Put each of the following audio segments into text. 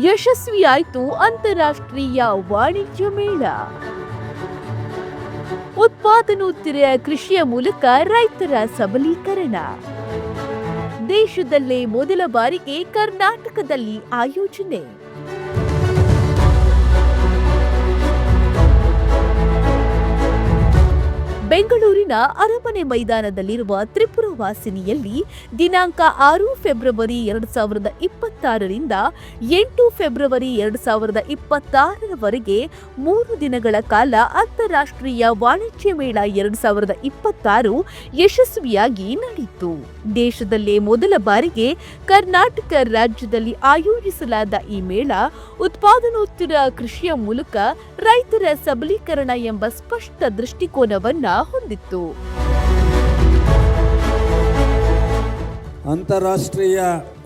ಯಶಸ್ವಿಯಾಯಿತು ಅಂತಾರಾಷ್ಟ್ರೀಯ ವಾಣಿಜ್ಯ ಮೇಳ. ಉತ್ಪಾದನೋತ್ತರ ಕೃಷಿಯ ಮೂಲಕ ರೈತರ ಸಬಲೀಕರಣ. ದೇಶದಲ್ಲೇ ಮೊದಲ ಬಾರಿಗೆ ಕರ್ನಾಟಕದಲ್ಲಿ ಆಯೋಜನೆ. ಬೆಂಗಳೂರಿನ ಅರಮನೆ ಮೈದಾನದಲ್ಲಿರುವ ತ್ರಿಪುರ ವಾಸಿನಿಯಲ್ಲಿ ದಿನಾಂಕ 6 ಫೆಬ್ರವರಿ 2026ರಿಂದ 8 ಫೆಬ್ರವರಿ 2026ರವರೆಗೆ 3 ದಿನಗಳ ಕಾಲ ಅಂತಾರಾಷ್ಟ್ರೀಯ ವಾಣಿಜ್ಯ ಮೇಳ 2026 ಯಶಸ್ವಿಯಾಗಿ ನಡೆಯಿತು. ದೇಶದಲ್ಲೇ ಮೊದಲ ಬಾರಿಗೆ ಕರ್ನಾಟಕ ರಾಜ್ಯದಲ್ಲಿ ಆಯೋಜಿಸಲಾದ ಈ ಮೇಳ ಉತ್ಪಾದನೋತ್ತರ ಕೃಷಿಯ ಮೂಲಕ ರೈತರ ಸಬಲೀಕರಣ ಎಂಬ ಸ್ಪಷ್ಟ ದೃಷ್ಟಿಕೋನವನ್ನ ಹೊಂದಿತ್ತು. ಅಂತಾರಾಷ್ಟ್ರೀಯ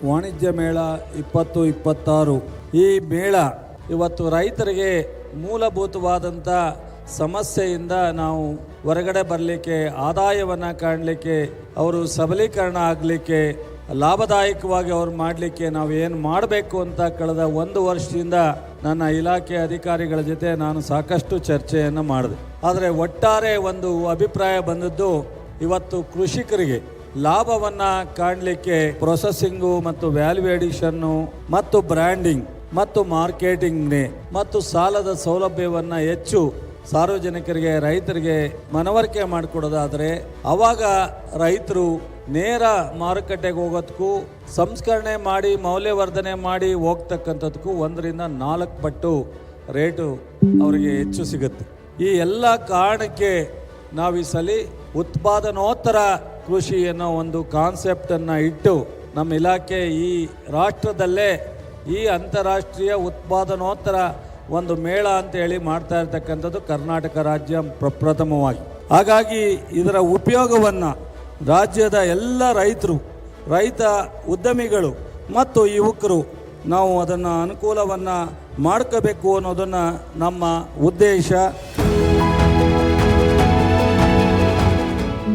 ವಾಣಿಜ್ಯ ಮೇಳ 2026 ಈ ಮೇಳ ಇವತ್ತು ರೈತರಿಗೆ ಮೂಲಭೂತವಾದಂಥ ಸಮಸ್ಯೆಯಿಂದ ನಾವು ಹೊರಗಡೆ ಬರಲಿಕ್ಕೆ, ಆದಾಯವನ್ನು ಕಾಣಲಿಕ್ಕೆ, ಅವರು ಸಬಲೀಕರಣ ಆಗಲಿಕ್ಕೆ, ಲಾಭದಾಯಕವಾಗಿ ಅವ್ರು ಮಾಡಲಿಕ್ಕೆ ನಾವು ಏನು ಮಾಡಬೇಕು ಅಂತ ಕಳೆದ 1 ವರ್ಷದಿಂದ ನನ್ನ ಇಲಾಖೆ ಅಧಿಕಾರಿಗಳ ಜೊತೆ ನಾನು ಸಾಕಷ್ಟು ಚರ್ಚೆಯನ್ನು ಮಾಡಿದೆ. ಆದರೆ ಒಟ್ಟಾರೆ ಒಂದು ಅಭಿಪ್ರಾಯ ಬಂದದ್ದು, ಇವತ್ತು ಕೃಷಿಕರಿಗೆ ಲಾಭವನ್ನು ಕಾಣಲಿಕ್ಕೆ ಪ್ರೊಸೆಸಿಂಗು ಮತ್ತು ವ್ಯಾಲ್ಯೂ ಎಡಿಷನ್ನು ಮತ್ತು ಬ್ರ್ಯಾಂಡಿಂಗ್ ಮತ್ತು ಮಾರ್ಕೆಟಿಂಗ್ ಮತ್ತು ಸಾಲದ ಸೌಲಭ್ಯವನ್ನು ಹೆಚ್ಚು ಸಾರ್ವಜನಿಕರಿಗೆ, ರೈತರಿಗೆ ಮನವರಿಕೆ ಮಾಡಿಕೊಡೋದಾದರೆ ಅವಾಗ ರೈತರು ನೇರ ಮಾರುಕಟ್ಟೆಗೆ ಹೋಗೋದಕ್ಕೂ, ಸಂಸ್ಕರಣೆ ಮಾಡಿ ಮೌಲ್ಯವರ್ಧನೆ ಮಾಡಿ ಹೋಗ್ತಕ್ಕಂಥದ್ದಕ್ಕೂ 1ರಿಂದ 4 ಪಟ್ಟು ರೇಟು ಅವರಿಗೆ ಹೆಚ್ಚು ಸಿಗುತ್ತೆ. ಈ ಎಲ್ಲ ಕಾರಣಕ್ಕೆ ನಾವು ಈ ಸಲ ಉತ್ಪಾದನೋತ್ತರ ಕೃಷಿ ಅನ್ನೋ ಒಂದು ಕಾನ್ಸೆಪ್ಟನ್ನು ಇಟ್ಟು ನಮ್ಮ ಇಲಾಖೆ ಈ ರಾಷ್ಟ್ರದಲ್ಲೇ ಈ ಅಂತಾರಾಷ್ಟ್ರೀಯ ಉತ್ಪಾದನೋತ್ತರ ಒಂದು ಮೇಳ ಅಂತೇಳಿ ಮಾಡ್ತಾ ಇರ್ತಕ್ಕಂಥದ್ದು ಕರ್ನಾಟಕ ರಾಜ್ಯ ಪ್ರಪ್ರಥಮವಾಗಿ. ಹಾಗಾಗಿ ಇದರ ಉಪಯೋಗವನ್ನು ರಾಜ್ಯದ ಎಲ್ಲ ರೈತರು, ರೈತ ಉದ್ಯಮಿಗಳು ಮತ್ತು ಯುವಕರು ನಾವು ಅದನ್ನು ಅನುಕೂಲವನ್ನು ಮಾಡ್ಕೋಬೇಕು ಅನ್ನೋದನ್ನು ನಮ್ಮ ಉದ್ದೇಶ.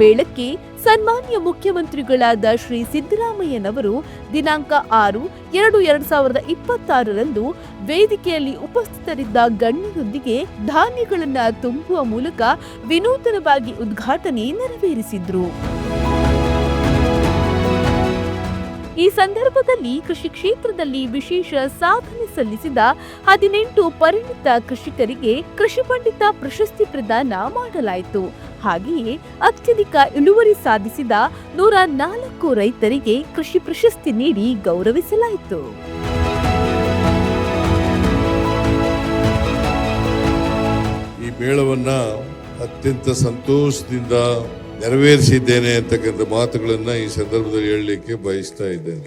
ಮೇಳಕ್ಕೆ ಸನ್ಮಾನ್ಯ ಮುಖ್ಯಮಂತ್ರಿಗಳಾದ ಶ್ರೀ ಸಿದ್ದರಾಮಯ್ಯನವರು ದಿನಾಂಕ 6/2/2026ರಂದು ವೇದಿಕೆಯಲ್ಲಿ ಉಪಸ್ಥಿತರಿದ್ದ ಗಣ್ಯರೊಂದಿಗೆ ಧಾನ್ಯಗಳನ್ನು ತುಂಬುವ ಮೂಲಕ ವಿನೂತನವಾಗಿ ಉದ್ಘಾಟನೆ ನೆರವೇರಿಸಿದ್ರು. ಈ ಸಂದರ್ಭದಲ್ಲಿ ಕೃಷಿ ಕ್ಷೇತ್ರದಲ್ಲಿ ವಿಶೇಷ ಸಾಧನೆ ಸಲ್ಲಿಸಿದ 18 ಪರಿಣಿತ ಕೃಷಿಕರಿಗೆ ಕೃಷಿ ಪಂಡಿತ ಪ್ರಶಸ್ತಿ ಪ್ರದಾನ ಮಾಡಲಾಯಿತು. ಹಾಗೆಯೇ ಅತ್ಯಧಿಕ ಇಳುವರಿ ಸಾಧಿಸಿದ 104 ರೈತರಿಗೆ ಕೃಷಿ ಪ್ರಶಸ್ತಿ ನೀಡಿ ಗೌರವಿಸಲಾಯಿತು. ಈ ಮೇಳವನ್ನ ಅತ್ಯಂತ ಸಂತೋಷದಿಂದ ನೆರವೇರಿಸಿದ್ದೇನೆ ಅಂತಕ್ಕಂಥ ಮಾತುಗಳನ್ನ ಈ ಸಂದರ್ಭದಲ್ಲಿ ಹೇಳಲಿಕ್ಕೆ ಬಯಸ್ತಾ ಇದ್ದೇನೆ.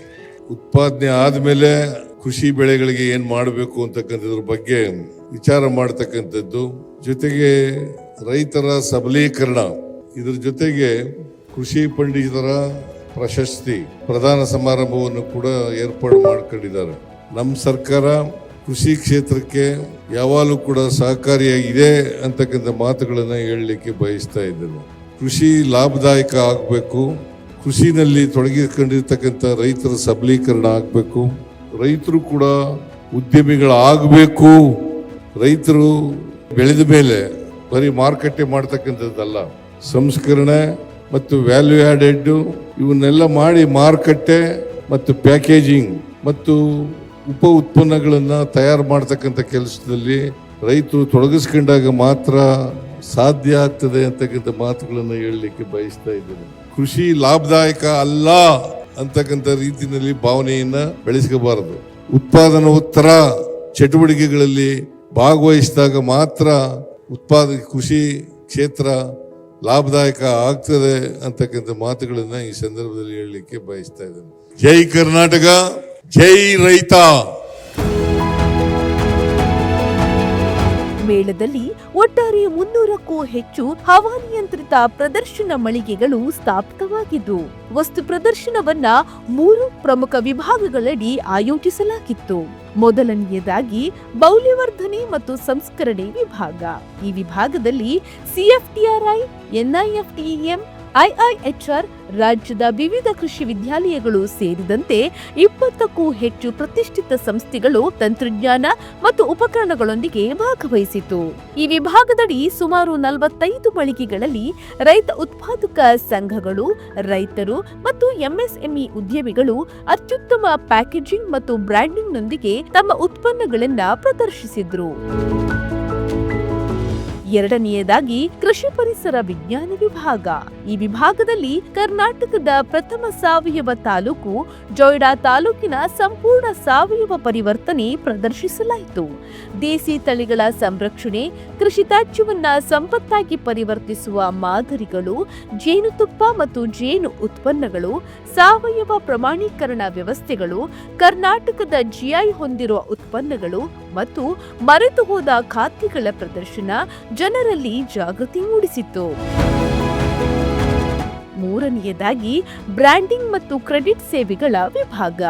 ಉತ್ಪಾದನೆ ಆದ್ಮೇಲೆ ಕೃಷಿ ಬೆಳೆಗಳಿಗೆ ಏನ್ ಮಾಡಬೇಕು ಅಂತಕ್ಕಂಥದ್ರ ಬಗ್ಗೆ ವಿಚಾರ ಮಾಡತಕ್ಕಂಥದ್ದು, ಜೊತೆಗೆ ರೈತರ ಸಬಲೀಕರಣ, ಇದ್ರ ಜೊತೆಗೆ ಕೃಷಿ ಪಂಡಿತರ ಪ್ರಶಸ್ತಿ ಪ್ರದಾನ ಸಮಾರಂಭವನ್ನು ಕೂಡ ಏರ್ಪಾಡು ಮಾಡ್ಕೊಂಡಿದ್ದಾರೆ. ನಮ್ಮ ಸರ್ಕಾರ ಕೃಷಿ ಕ್ಷೇತ್ರಕ್ಕೆ ಯಾವಾಗಲೂ ಕೂಡ ಸಹಕಾರಿಯಾಗಿದೆ ಅಂತಕ್ಕಂಥ ಮಾತುಗಳನ್ನ ಹೇಳಲಿಕ್ಕೆ ಬಯಸ್ತಾ ಇದ್ದೇನೆ. ಕೃಷಿ ಲಾಭದಾಯಕ ಆಗಬೇಕು, ಕೃಷಿನಲ್ಲಿ ತೊಡಗಿಕೊಂಡಿರ್ತಕ್ಕಂಥ ರೈತರ ಸಬಲೀಕರಣ ಆಗಬೇಕು, ರೈತರು ಕೂಡ ಉದ್ಯಮಿಗಳಾಗಬೇಕು. ರೈತರು ಬೆಳೆದ ಮೇಲೆ ಬರೀ ಮಾರುಕಟ್ಟೆ ಮಾಡ್ತಕ್ಕಂಥದ್ದಲ್ಲ, ಸಂಸ್ಕರಣೆ ಮತ್ತು ವ್ಯಾಲ್ಯೂ ಆಡೆಡ್ ಇವನ್ನೆಲ್ಲ ಮಾಡಿ ಮಾರುಕಟ್ಟೆ ಮತ್ತು ಪ್ಯಾಕೇಜಿಂಗ್ ಮತ್ತು ಉಪ ಉತ್ಪನ್ನಗಳನ್ನು ತಯಾರು ಮಾಡ್ತಕ್ಕಂಥ ಕೆಲಸದಲ್ಲಿ ರೈತರು ತೊಡಗಿಸ್ಕೊಂಡಾಗ ಮಾತ್ರ ಸಾಧ್ಯ ಆಗ್ತದೆ ಅಂತಕ್ಕಂಥ ಮಾತುಗಳನ್ನು ಹೇಳಲಿಕ್ಕೆ ಬಯಸ್ತಾ ಇದ್ದೇನೆ. ಕೃಷಿ ಲಾಭದಾಯಕ ಅಲ್ಲ ಅಂತಕ್ಕಂಥ ರೀತಿಯಲ್ಲಿ ಭಾವನೆಯನ್ನ ಬೆಳೆಸ್ಕೋಬಾರದು. ಉತ್ಪಾದನೋತ್ತರ ಚಟುವಟಿಕೆಗಳಲ್ಲಿ ಭಾಗವಹಿಸಿದಾಗ ಮಾತ್ರ ಕೃಷಿ ಕ್ಷೇತ್ರ ಲಾಭದಾಯಕ ಆಗ್ತದೆ ಅಂತಕ್ಕಂಥ ಮಾತುಗಳನ್ನ ಈ ಸಂದರ್ಭದಲ್ಲಿ ಹೇಳಲಿಕ್ಕೆ ಬಯಸ್ತಾ ಇದ್ದೇನೆ. ಜೈ ಕರ್ನಾಟಕ, ಜೈ ರೈತ. ಮೇಳದಲ್ಲಿ ಒಟ್ಟಾರೆ 300ಕ್ಕೂ ಹೆಚ್ಚು ಹವಾನಿಯಂತ್ರಿತ ಪ್ರದರ್ಶನ ಮಳಿಗೆಗಳು ಸ್ಥಾಪಿತವಾಗಿದ್ದು, ವಸ್ತು ಪ್ರದರ್ಶನವನ್ನ 3 ಪ್ರಮುಖ ವಿಭಾಗಗಳಡಿ ಆಯೋಜಿಸಲಾಗಿತ್ತು. ಮೊದಲನೆಯದಾಗಿ ಮೌಲ್ಯವರ್ಧನೆ ಮತ್ತು ಸಂಸ್ಕರಣೆ ವಿಭಾಗ. ಈ ವಿಭಾಗದಲ್ಲಿ ಸಿಎಫ್ಟಿಆರ್ಐ, ಎನ್ಐಎಫ್ಟಿಎಂ, ಐಐಎಚ್ಆರ್ ರಾಜ್ಯದ ವಿವಿಧ ಕೃಷಿ ವಿದ್ಯಾಲಯಗಳು ಸೇರಿದಂತೆ 20ಕ್ಕೂ ಹೆಚ್ಚು ಪ್ರತಿಷ್ಠಿತ ಸಂಸ್ಥೆಗಳು ತಂತ್ರಜ್ಞಾನ ಮತ್ತು ಉಪಕರಣಗಳೊಂದಿಗೆ ಭಾಗವಹಿಸಿತು. ಈ ವಿಭಾಗದಡಿ ಸುಮಾರು 45 ಮಳಿಗೆಗಳಲ್ಲಿ ರೈತ ಉತ್ಪಾದಕ ಸಂಘಗಳು, ರೈತರು ಮತ್ತು ಎಂಎಸ್ಎಂಇ ಉದ್ಯಮಿಗಳು ಅತ್ಯುತ್ತಮ ಪ್ಯಾಕೇಜಿಂಗ್ ಮತ್ತು ಬ್ರ್ಯಾಂಡಿಂಗ್ನೊಂದಿಗೆ ತಮ್ಮ ಉತ್ಪನ್ನಗಳನ್ನು ಪ್ರದರ್ಶಿಸಿದ್ರು. ಎರಡನೆಯದಾಗಿ ಕೃಷಿ ಪರಿಸರ ವಿಜ್ಞಾನ ವಿಭಾಗ. ಈ ವಿಭಾಗದಲ್ಲಿ ಕರ್ನಾಟಕದ ಪ್ರಥಮ ಸಾವಯವ ತಾಲೂಕು ಜೊಯ್ಡಾ ತಾಲೂಕಿನ ಸಂಪೂರ್ಣ ಸಾವಯವ ಪರಿವರ್ತನೆ ಪ್ರದರ್ಶಿಸಲಾಯಿತು. ದೇಸಿ ತಳಿಗಳ ಸಂರಕ್ಷಣೆ, ಕೃಷಿ ತ್ಯಾಜ್ಯವನ್ನ ಸಂಪತ್ತಾಗಿ ಪರಿವರ್ತಿಸುವ ಮಾದರಿಗಳು, ಜೇನುತುಪ್ಪ ಮತ್ತು ಜೇನು ಉತ್ಪನ್ನಗಳು, ಸಾವಯವ ಪ್ರಮಾಣೀಕರಣ ವ್ಯವಸ್ಥೆಗಳು, ಕರ್ನಾಟಕದ ಜಿಐ ಹೊಂದಿರುವ ಉತ್ಪನ್ನಗಳು ಮತ್ತು ಮರೆತು ಹೋದ ಖಾದ್ಯಗಳ ಪ್ರದರ್ಶನ ಜನರಲ್ಲಿ ಜಾಗೃತಿ ಮೂಡಿಸಿತು. ಮೂರನೆಯದಾಗಿ ಬ್ರ್ಯಾಂಡಿಂಗ್ ಮತ್ತು ಕ್ರೆಡಿಟ್ ಸೇವೆಗಳ ವಿಭಾಗ.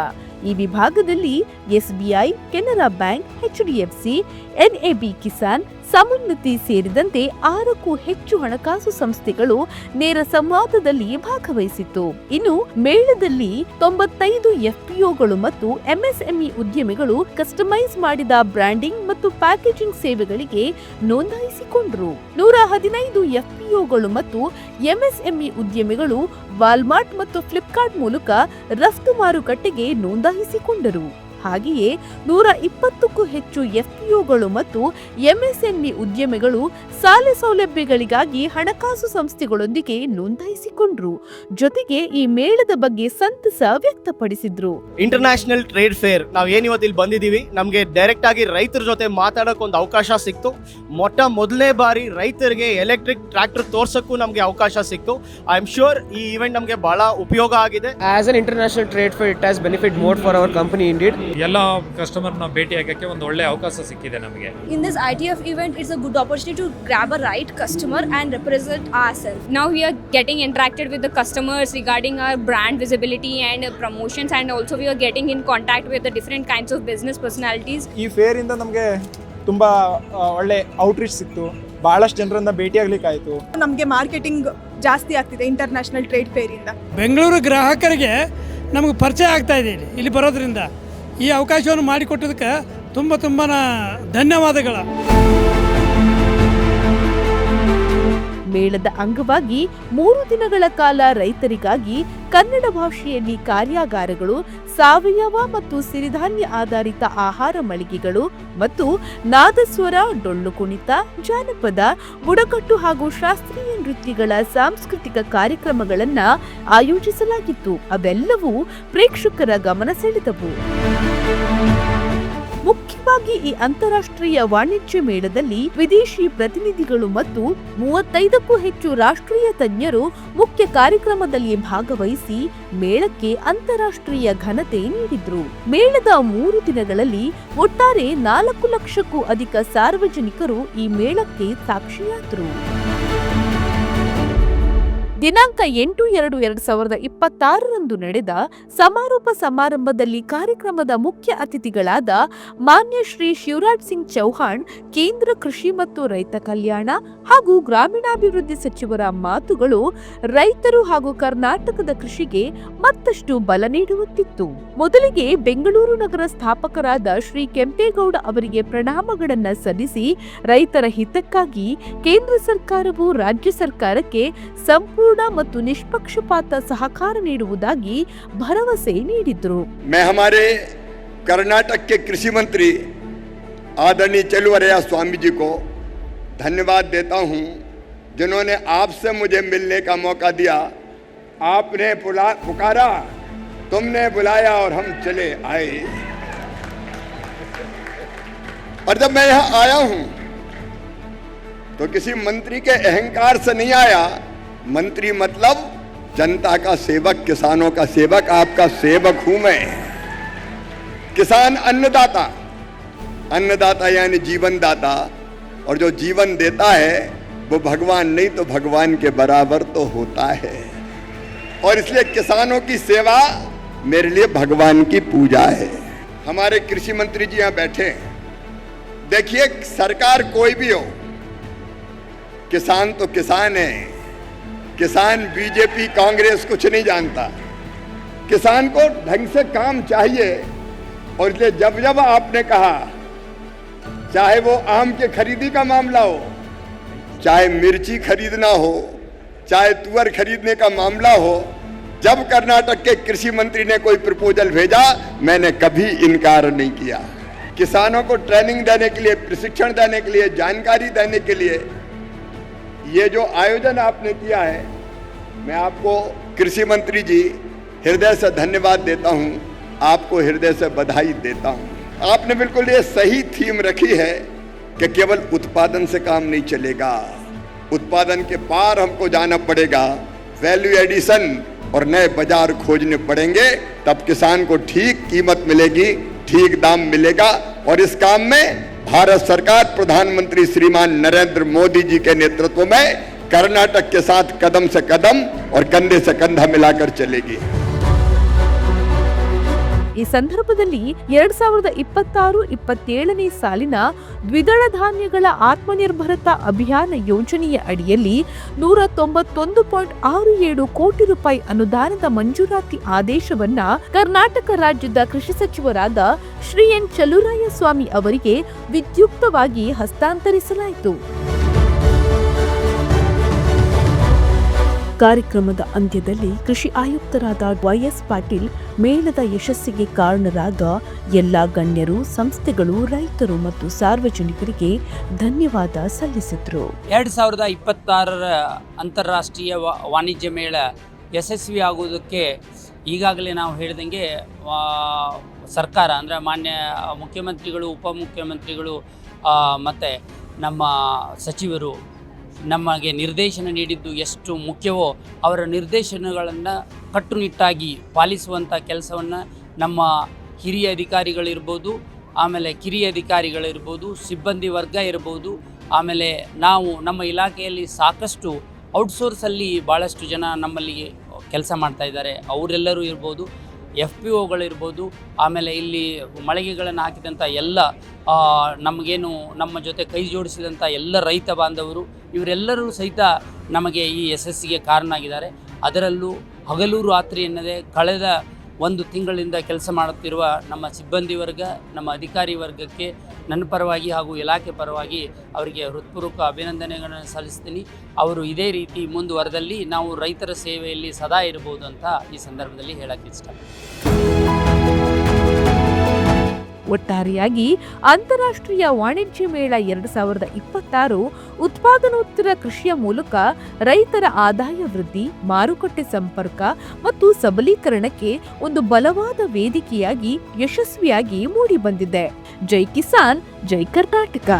ಈ ವಿಭಾಗದಲ್ಲಿ SBI, Canara bank, HDFC, NAB Kisan, Samunnati ಸೇರಿದಂತೆ 6ಕ್ಕೂ ಹೆಚ್ಚು ಹಣಕಾಸು ಸಂಸ್ಥೆಗಳು ನೇರ ಸಂವಾದದಲ್ಲಿ ಭಾಗವಹಿಸಿತು. ಇನ್ನು ಮೇಳದಲ್ಲಿ 95 ಎಫ್ಪಿಒಗಳು ಮತ್ತು ಎಂಎಸ್ಎಂಇ ಉದ್ಯಮಿಗಳು ಕಸ್ಟಮೈಸ್ ಮಾಡಿದ ಬ್ರ್ಯಾಂಡಿಂಗ್ ಮತ್ತು ಪ್ಯಾಕೇಜಿಂಗ್ ಸೇವೆಗಳಿಗೆ ನೋಂದಾಯಿಸಿಕೊಂಡರು. 115 ಎಫ್ಪಿಒಗಳು ಮತ್ತು ಎಂಎಸ್ಎಂಇ ಉದ್ಯಮಿಗಳು ವಾಲ್ಮಾರ್ಟ್ ಮತ್ತು ಫ್ಲಿಪ್ಕಾರ್ಟ್ ಮೂಲಕ ರಫ್ತು ಮಾರುಕಟ್ಟೆಗೆ ನೋಂದಾಯಿಸಿಕೊಂಡರು. ಹಾಗೆಯೇ 120ಕ್ಕೂ ಹೆಚ್ಚು ಎಫ್ಪಿಒಗಳು ಮತ್ತು ಎಂಎಸ್ಎಂಇ ಉದ್ಯಮಿಗಳು ಸಾಲ ಸೌಲಭ್ಯಗಳಿಗಾಗಿ ಹಣಕಾಸು ಸಂಸ್ಥೆಗಳೊಂದಿಗೆ ನೋಂದಾಯಿಸಿಕೊಂಡ್ರು. ಜೊತೆಗೆ ಈ ಮೇಳದ ಬಗ್ಗೆ ಸಂತಸ ವ್ಯಕ್ತಪಡಿಸಿದ್ರು. ಇಂಟರ್ನ್ಯಾಷನಲ್ ಟ್ರೇಡ್ ಫೇರ್ ನಾವು ಏನಿವತ್ತು ಇಲ್ಲಿ ಬಂದಿದ್ದೀವಿ, ನಮಗೆ ಡೈರೆಕ್ಟ್ ಆಗಿ ರೈತರ ಜೊತೆ ಮಾತಾಡೋಕೆ ಒಂದು ಅವಕಾಶ ಸಿಕ್ತು. ಮೊದಲನೇ ಬಾರಿ ರೈತರಿಗೆ ಎಲೆಕ್ಟ್ರಿಕ್ ಟ್ರ್ಯಾಕ್ಟರ್ ತೋರ್ಸಕ್ಕೂ ನಮಗೆ ಅವಕಾಶ ಸಿಕ್ತು. ಐ ಆಮ್ ಶ್ಯೂರ್ ಈ ಇವೆಂಟ್ ನಮಗೆ ಬಹಳ ಉಪಯೋಗ ಆಗಿದೆ. As an international trade fair, it has benefit more for our company indeed. ಎಲ್ಲ ಕಸ್ಟಮರ್ನ ಭೇಟಿ ಆಗಕ್ಕೆ ಒಂದು ಒಳ್ಳೆ ಅವಕಾಶ ಸಿಕ್ಕಿದೆ ನಮಗೆ. In this ITF event, it's a good opportunity to grab a right customer and represent ourselves. Now we are getting interacted with the customers regarding our brand visibility and promotions, and also we are getting in contact with the different kinds of business personalities. ಈ fair ಇಂದ ನಮಗೆ ತುಂಬಾ ಒಳ್ಳೆ outreach ಸಿಕ್ತು. ಬಹಳಷ್ಟು ಜನರನ್ನ ಭೇಟಿ ಆಗ್ಲಿಕ್ಕಾಯ್ತು. ನಮಗೆ ಮಾರ್ಕೆಟಿಂಗ್ ಜಾಸ್ತಿ ಆಗ್ತಿದೆ ಇಂಟರ್ನ್ಯಾಷನಲ್ ಟ್ರೇಡ್ ಫೇರ್ ಇಂದ. ಬೆಂಗಳೂರು ಗ್ರಾಹಕರಿಗೆ ನಮಗೆ ಪರಿಚಯ ಆಗ್ತಾ ಇದೆ ಇಲ್ಲಿ ಬರೋದ್ರಿಂದ. ಈ ಅವಕಾಶವನ್ನು ಮಾಡಿಕೊಟ್ಟದಕ್ಕೆ ತುಂಬ ಧನ್ಯವಾದಗಳು. ಮೇಳದ ಅಂಗವಾಗಿ 3 ದಿನಗಳ ಕಾಲ ರೈತರಿಗಾಗಿ ಕನ್ನಡ ಭಾಷೆಯಲ್ಲಿ ಕಾರ್ಯಾಗಾರಗಳು, ಸಾವಯವ ಮತ್ತು ಸಿರಿಧಾನ್ಯ ಆಧಾರಿತ ಆಹಾರ ಮಳಿಗೆಗಳು ಮತ್ತು ನಾದಸ್ವರ, ಡೊಳ್ಳು ಕುಣಿತ, ಜಾನಪದ, ಬುಡಕಟ್ಟು ಹಾಗೂ ಶಾಸ್ತ್ರೀಯ ನೃತ್ಯಗಳ ಸಾಂಸ್ಕೃತಿಕ ಕಾರ್ಯಕ್ರಮಗಳನ್ನು ಆಯೋಜಿಸಲಾಗಿತ್ತು. ಅವೆಲ್ಲವೂ ಪ್ರೇಕ್ಷಕರ ಗಮನ ಸೆಳೆದವು. ಮುಖ್ಯವಾಗಿ ಈ ಅಂತಾರಾಷ್ಟ್ರೀಯ ವಾಣಿಜ್ಯ ಮೇಳದಲ್ಲಿ ವಿದೇಶಿ ಪ್ರತಿನಿಧಿಗಳು ಮತ್ತು 35ಕ್ಕೂ ಹೆಚ್ಚು ರಾಷ್ಟ್ರೀಯ ತಜ್ಞರು ಮುಖ್ಯ ಕಾರ್ಯಕ್ರಮದಲ್ಲಿ ಭಾಗವಹಿಸಿ ಮೇಳಕ್ಕೆ ಅಂತಾರಾಷ್ಟ್ರೀಯ ಘನತೆ ನೀಡಿದ್ರು. ಮೇಳದ 3 ದಿನಗಳಲ್ಲಿ ಒಟ್ಟಾರೆ 4 ಲಕ್ಷಕ್ಕೂ ಅಧಿಕ ಸಾರ್ವಜನಿಕರು ಈ ಮೇಳಕ್ಕೆ ಸಾಕ್ಷಿಯಾದರು. ದಿನಾಂಕ 8/2/2026 ನಡೆದ ಸಮಾರೋಪ ಸಮಾರಂಭದಲ್ಲಿ ಕಾರ್ಯಕ್ರಮದ ಮುಖ್ಯ ಅತಿಥಿಗಳಾದ ಮಾನ್ಯ ಶ್ರೀ ಶಿವರಾಜ್ ಸಿಂಗ್ ಚೌಹಾಣ್, ಕೇಂದ್ರ ಕೃಷಿ ಮತ್ತು ರೈತ ಕಲ್ಯಾಣ ಹಾಗೂ ಗ್ರಾಮೀಣಾಭಿವೃದ್ಧಿ ಸಚಿವರ ಮಾತುಗಳು ರೈತರು ಹಾಗೂ ಕರ್ನಾಟಕದ ಕೃಷಿಗೆ ಮತ್ತಷ್ಟು ಬಲ ನೀಡುವಂತಿತ್ತು. ಮೊದಲಿಗೆ ಬೆಂಗಳೂರು ನಗರ ಸ್ಥಾಪಕರಾದ ಶ್ರೀ ಕೆಂಪೇಗೌಡ ಅವರಿಗೆ ಪ್ರಣಾಮಗಳನ್ನ ಸಲ್ಲಿಸಿ ರೈತರ ಹಿತಕ್ಕಾಗಿ ಕೇಂದ್ರ ಸರ್ಕಾರವು ರಾಜ್ಯ ಸರ್ಕಾರಕ್ಕೆ ಸಂಪೂರ್ಣ ಮತ್ತು ನಿಷ್ಪಕ್ಷಪಾತ ಸಹಕಾರ ನೀಡುವುದಾಗಿ ಭರವಸೆ ನೀಡಿದರು. मैं हमारे कर्नाटक के कृषि मंत्री आदरणीय चलुवरैया स्वामी जी को धन्यवाद देता हूं, जिन्होंने आपसे मुझे मिलने का मौका दिया. आपने पुकारा, तुमने बुलाया और हम चले आए. और जब मैं यहां आया हूं तो किसी मंत्री के अहंकार से नहीं आया. मंत्री मतलब जनता का सेवक, किसानों का सेवक, आपका सेवक हूं मैं. किसान अन्नदाता, अन्नदाता यानी जीवन दाता, और जो जीवन देता है वो भगवान नहीं तो भगवान के बराबर तो होता है. और इसलिए किसानों की सेवा मेरे लिए भगवान की पूजा है. हमारे कृषि मंत्री जी यहां बैठे. देखिए, सरकार कोई भी हो, किसान तो किसान है. किसान बीजेपी कांग्रेस कुछ नहीं जानता। किसान को ढंग से काम चाहिए, और इसलिए जब जब आपने कहा, चाहे वो आम के खरीदी का मामला हो, चाहे मिर्ची खरीदना हो, चाहे तुअर खरीदने का मामला हो, जब कर्नाटक के कृषि मंत्री ने कोई प्रपोजल भेजा, मैंने कभी इनकार नहीं किया। किसानों को ट्रेनिंग देने के लिए, प्रशिक्षण देने के लिए, जानकारी देने के लिए ये जो आयोजन आपने किया है, मैं आपको कृषि मंत्री जी हृदय से धन्यवाद देता हूं, आपको हृदय से बधाई देता हूं। आपने बिल्कुल ये सही थीम रखी है कि केवल उत्पादन से काम नहीं चलेगा, उत्पादन के पार हमको जाना पड़ेगा, वैल्यू एडिशन और नए बाजार खोजने पड़ेंगे, तब किसान को ठीक कीमत मिलेगी, ठीक दाम मिलेगा। और इस काम में भारत सरकार, प्रधानमंत्री श्रीमान नरेंद्र मोदी जी के नेतृत्व में कर्नाटक के साथ कदम से कदम और कंधे से कंधा मिलाकर चलेगी। ಈ ಸಂದರ್ಭದಲ್ಲಿ 2026-27ನೇ ಸಾಲಿನ ದ್ವಿದಳ ಧಾನ್ಯಗಳ ಆತ್ಮನಿರ್ಭರತಾ ಅಭಿಯಾನ ಯೋಜನೆಯ ಅಡಿಯಲ್ಲಿ 191.67 ಕೋಟಿ ರೂಪಾಯಿ ಅನುದಾನದ ಮಂಜೂರಾತಿ ಆದೇಶವನ್ನ ಕರ್ನಾಟಕ ರಾಜ್ಯದ ಕೃಷಿ ಸಚಿವರಾದ ಶ್ರೀ ಎನ್ ಚಲುವರಾಯಸ್ವಾಮಿ ಅವರಿಗೆ ವಿದ್ಯುಕ್ತವಾಗಿ ಹಸ್ತಾಂತರಿಸಲಾಯಿತು. ಕಾರ್ಯಕ್ರಮದ ಅಂತ್ಯದಲ್ಲಿ ಕೃಷಿ ಆಯುಕ್ತರಾದ ವೈಎಸ್ ಪಾಟೀಲ್ ಮೇಳದ ಯಶಸ್ಸಿಗೆ ಕಾರಣರಾದ ಎಲ್ಲ ಗಣ್ಯರು, ಸಂಸ್ಥೆಗಳು, ರೈತರು ಮತ್ತು ಸಾರ್ವಜನಿಕರಿಗೆ ಧನ್ಯವಾದ ಸಲ್ಲಿಸಿದರು. 2026ರ ಅಂತಾರಾಷ್ಟ್ರೀಯ ವಾಣಿಜ್ಯ ಮೇಳ ಯಶಸ್ವಿ ಆಗುವುದಕ್ಕೆ ಈಗಾಗಲೇ ನಾವು ಹೇಳಿದಂಗೆ ಸರ್ಕಾರ ಅಂದರೆ ಮಾನ್ಯ ಮುಖ್ಯಮಂತ್ರಿಗಳು, ಉಪಮುಖ್ಯಮಂತ್ರಿಗಳು ಮತ್ತು ನಮ್ಮ ಸಚಿವರು ನಮಗೆ ನಿರ್ದೇಶನ ನೀಡಿದ್ದು ಎಷ್ಟು ಮುಖ್ಯವೋ ಅವರ ನಿರ್ದೇಶನಗಳನ್ನು ಕಟ್ಟುನಿಟ್ಟಾಗಿ ಪಾಲಿಸುವಂಥ ಕೆಲಸವನ್ನು ನಮ್ಮ ಹಿರಿಯ ಅಧಿಕಾರಿಗಳಿರ್ಬೋದು, ಆಮೇಲೆ ಕಿರಿಯ ಅಧಿಕಾರಿಗಳಿರ್ಬೋದು, ಸಿಬ್ಬಂದಿ ವರ್ಗ ಇರ್ಬೋದು, ಆಮೇಲೆ ನಾವು ನಮ್ಮ ಇಲಾಖೆಯಲ್ಲಿ ಸಾಕಷ್ಟು ಔಟ್ಸೋರ್ಸಲ್ಲಿ ಭಾಳಷ್ಟು ಜನ ನಮ್ಮಲ್ಲಿ ಕೆಲಸ ಮಾಡ್ತಾ ಇದ್ದಾರೆ, ಅವರೆಲ್ಲರೂ ಇರ್ಬೋದು, FPOಗಳಿರ್ಬೋದು, ಆಮೇಲೆ ಇಲ್ಲಿ ಮಳಿಗೆಗಳನ್ನು ಹಾಕಿದಂಥ ಎಲ್ಲ ನಮಗೇನು ನಮ್ಮ ಜೊತೆ ಕೈ ಜೋಡಿಸಿದಂಥ ಎಲ್ಲ ರೈತ ಬಾಂಧವರು, ಇವರೆಲ್ಲರೂ ಸಹಿತ ನಮಗೆ ಈ ಯಶಸ್ಸಿಗೆ ಕಾರಣ ಆಗಿದ್ದಾರೆ. ಅದರಲ್ಲೂ ಹಗಲು ರಾತ್ರಿ ಎನ್ನದೆ ಕಳೆದ 1 ತಿಂಗಳಿಂದ ಕೆಲಸ ಮಾಡುತ್ತಿರುವ ನಮ್ಮ ಸಿಬ್ಬಂದಿ ವರ್ಗ, ನಮ್ಮ ಅಧಿಕಾರಿ ವರ್ಗಕ್ಕೆ ನನ್ನ ಪರವಾಗಿ ಹಾಗೂ ಇಲಾಖೆ ಪರವಾಗಿ ಅವರಿಗೆ ಹೃತ್ಪೂರ್ವಕ ಅಭಿನಂದನೆಗಳನ್ನು ಸಲ್ಲಿಸ್ತೀನಿ. ಅವರು ಇದೇ ರೀತಿ ಮುಂದುವರೆದಲ್ಲಿ ನಾವು ರೈತರ ಸೇವೆಯಲ್ಲಿ ಸದಾ ಇರಬಹುದು ಅಂತ ಈ ಸಂದರ್ಭದಲ್ಲಿ ಹೇಳಕ್ಕೆ ಇಷ್ಟ. ಒಟ್ಟಾರೆಯಾಗಿ ಅಂತಾರಾಷ್ಟ್ರೀಯ ವಾಣಿಜ್ಯ ಮೇಳ 2026 ಉತ್ಪಾದನೋತ್ತರ ಕೃಷಿಯ ಮೂಲಕ ರೈತರ ಆದಾಯ ವೃದ್ಧಿ, ಮಾರುಕಟ್ಟೆ ಸಂಪರ್ಕ ಮತ್ತು ಸಬಲೀಕರಣಕ್ಕೆ ಒಂದು ಬಲವಾದ ವೇದಿಕೆಯಾಗಿ ಯಶಸ್ವಿಯಾಗಿ ಮೂಡಿಬಂದಿದೆ. ಜೈ ಕಿಸಾನ್, ಜೈ ಕರ್ನಾಟಕ.